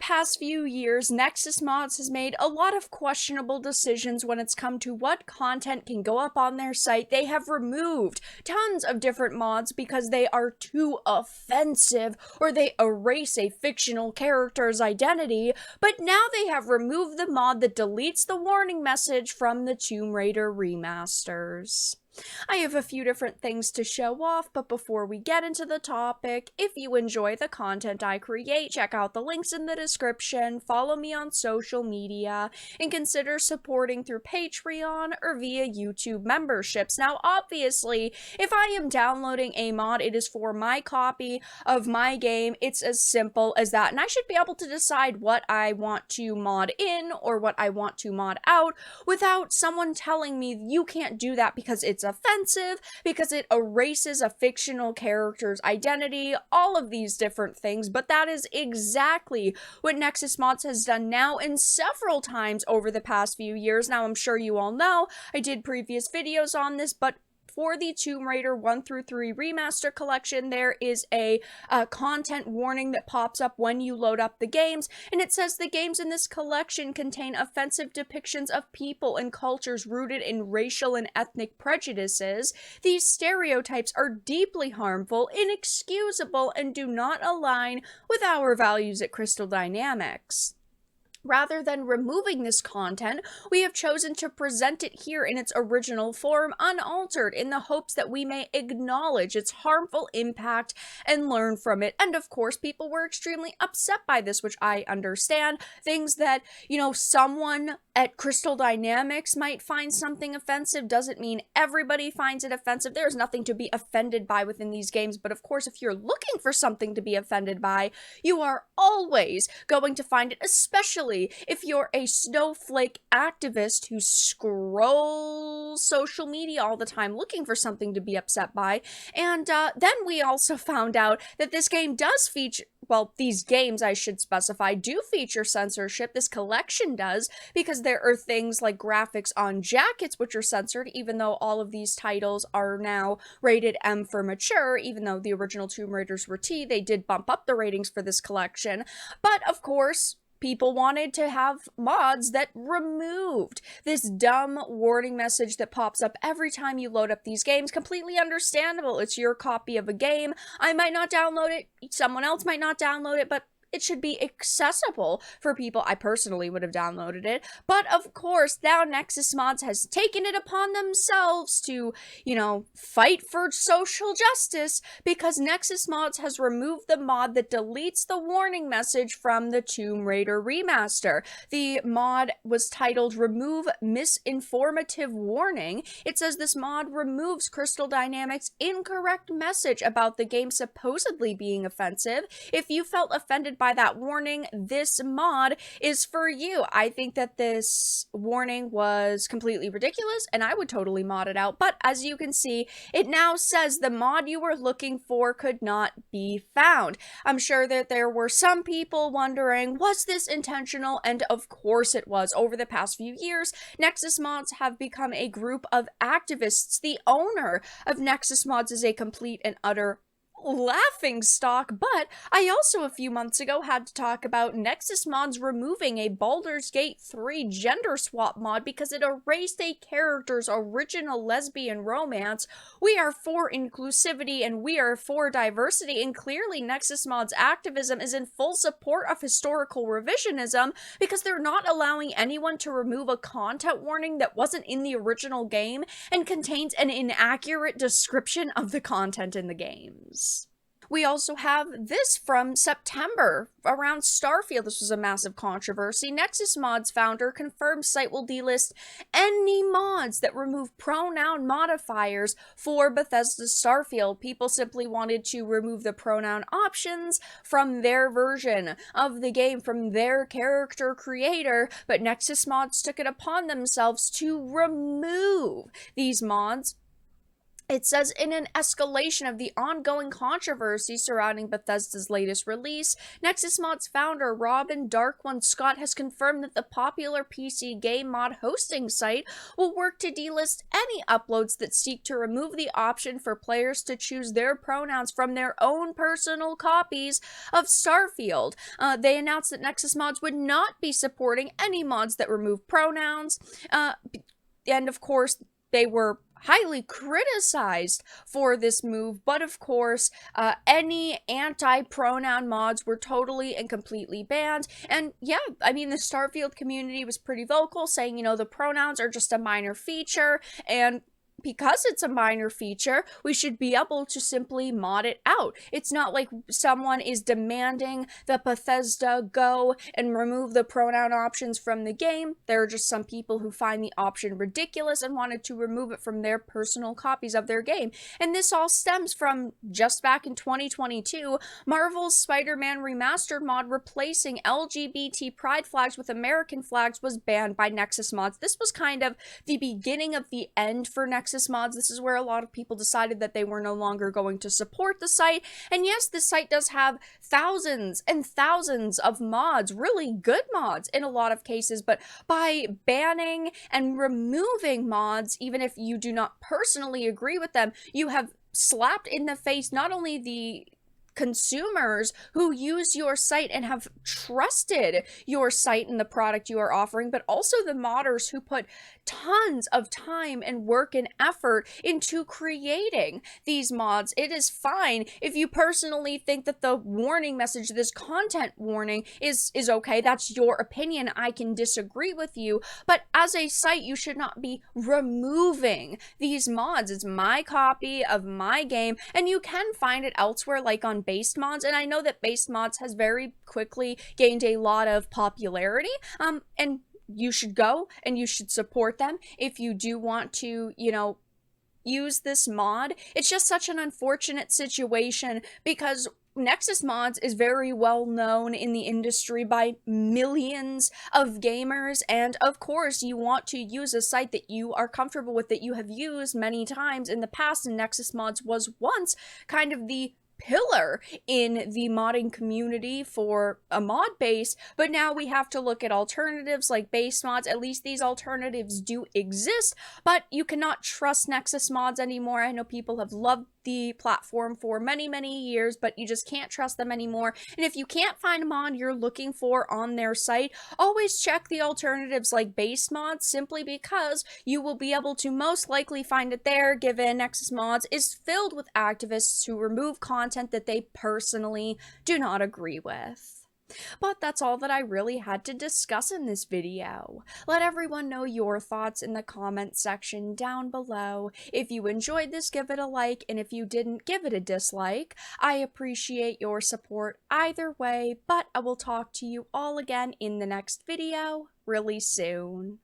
past few years, Nexus Mods has made a lot of questionable decisions when it's come to what content can go up on their site. They have removed tons of different mods because they are too offensive or they erase a fictional character's identity, but now they have removed the mod that deletes the warning message from the Tomb Raider remasters. I have a few different things to show off, but before we get into the topic, if you enjoy the content I create, check out the links in the description, follow me on social media, and consider supporting through Patreon or via YouTube memberships. Now, obviously, if I am downloading a mod, it is for my copy of my game. It's as simple as that, and I should be able to decide what I want to mod in or what I want to mod out without someone telling me you can't do that because it's offensive, because it erases a fictional character's identity, all of these different things. But that is exactly what Nexus Mods has done now and several times over the past few years. Now, I'm sure you all know I did previous videos on this, but for the Tomb Raider 1 through 3 Remaster Collection, there is a content warning that pops up when you load up the games, and it says the games in this collection contain offensive depictions of people and cultures rooted in racial and ethnic prejudices. These stereotypes are deeply harmful, inexcusable, and do not align with our values at Crystal Dynamics. Rather than removing this content, we have chosen to present it here in its original form, unaltered, in the hopes that we may acknowledge its harmful impact and learn from it. And of course, people were extremely upset by this, which I understand. Things that, someone at Crystal Dynamics might find something offensive doesn't mean everybody finds it offensive. There's nothing to be offended by within these games, but of course, if you're looking for something to be offended by, you are always going to find it, especially if you're a snowflake activist who scrolls social media all the time looking for something to be upset by. And then we also found out that this game does feature, well, these games, I should specify, do feature censorship. This collection does, because there are things like graphics on jackets which are censored, even though all of these titles are now rated M for mature. Even though the original Tomb Raiders were T, they did bump up the ratings for this collection. But of course, people wanted to have mods that removed this dumb warning message that pops up every time you load up these games. Completely understandable. It's your copy of a game. I might not download it. Someone else might not download it, but it should be accessible for people. I personally would have downloaded it. But of course, now Nexus Mods has taken it upon themselves to, fight for social justice, because Nexus Mods has removed the mod that deletes the warning message from the Tomb Raider remaster. The mod was titled Remove Misinformative Warning. It says this mod removes Crystal Dynamics' incorrect message about the game supposedly being offensive. If you felt offended by that warning, this mod is for you. I think that this warning was completely ridiculous, and I would totally mod it out. But as you can see, it now says the mod you were looking for could not be found. I'm sure that there were some people wondering, was this intentional? And of course it was. Over the past few years, Nexus Mods have become a group of activists. The owner of Nexus Mods is a complete and utter laughing stock, but I also a few months ago had to talk about Nexus Mods removing a Baldur's Gate 3 gender swap mod because it erased a character's original lesbian romance. We are for inclusivity and we are for diversity, and clearly Nexus Mods activism is in full support of historical revisionism, because they're not allowing anyone to remove a content warning that wasn't in the original game and contains an inaccurate description of the content in the games. We also have this from September around Starfield. This was a massive controversy. Nexus Mods founder confirms site will delist any mods that remove pronoun modifiers for Bethesda's Starfield. People simply wanted to remove the pronoun options from their version of the game, from their character creator, but Nexus Mods took it upon themselves to remove these mods It says, in an escalation of the ongoing controversy surrounding Bethesda's latest release, Nexus Mod's founder Robin Dark One Scott has confirmed that the popular PC game mod hosting site will work to delist any uploads that seek to remove the option for players to choose their pronouns from their own personal copies of Starfield. They announced that Nexus Mods would not be supporting any mods that remove pronouns, and of course, they were highly criticized for this move, but of course, any anti-pronoun mods were totally and completely banned. And yeah, I mean, the Starfield community was pretty vocal, saying, the pronouns are just a minor feature, and because it's a minor feature, we should be able to simply mod it out. It's not like someone is demanding that Bethesda go and remove the pronoun options from the game. There are just some people who find the option ridiculous and wanted to remove it from their personal copies of their game. And this all stems from just back in 2022, Marvel's Spider-Man Remastered mod replacing LGBT pride flags with American flags was banned by Nexus Mods. This was kind of the beginning of the end for Nexus Mods. This is where a lot of people decided that they were no longer going to support the site. And yes, this site does have thousands and thousands of mods, really good mods in a lot of cases, but by banning and removing mods, even if you do not personally agree with them, you have slapped in the face not only the consumers who use your site and have trusted your site and the product you are offering, but also the modders who put tons of time and work and effort into creating these mods. It is fine if you personally think that the warning message, this content warning, is okay. That's your opinion. I can disagree with you, but as a site, you should not be removing these mods. It's my copy of my game, and you can find it elsewhere, like on Based Mods, and I know that Based Mods has very quickly gained a lot of popularity, and you should go and you should support them if you do want to, use this mod. It's just such an unfortunate situation because Nexus Mods is very well known in the industry by millions of gamers, and of course you want to use a site that you are comfortable with, that you have used many times in the past, and Nexus Mods was once kind of the pillar in the modding community for a mod base, but now we have to look at alternatives like base mods. At least these alternatives do exist, but you cannot trust Nexus Mods anymore. I know people have loved the platform for many, many years, but you just can't trust them anymore. And if you can't find a mod you're looking for on their site, always check the alternatives like base mods, simply because you will be able to most likely find it there, given Nexus Mods is filled with activists who remove content that they personally do not agree with. But that's all that I really had to discuss in this video. Let everyone know your thoughts in the comment section down below. If you enjoyed this, give it a like, and if you didn't, give it a dislike. I appreciate your support either way, but I will talk to you all again in the next video really soon.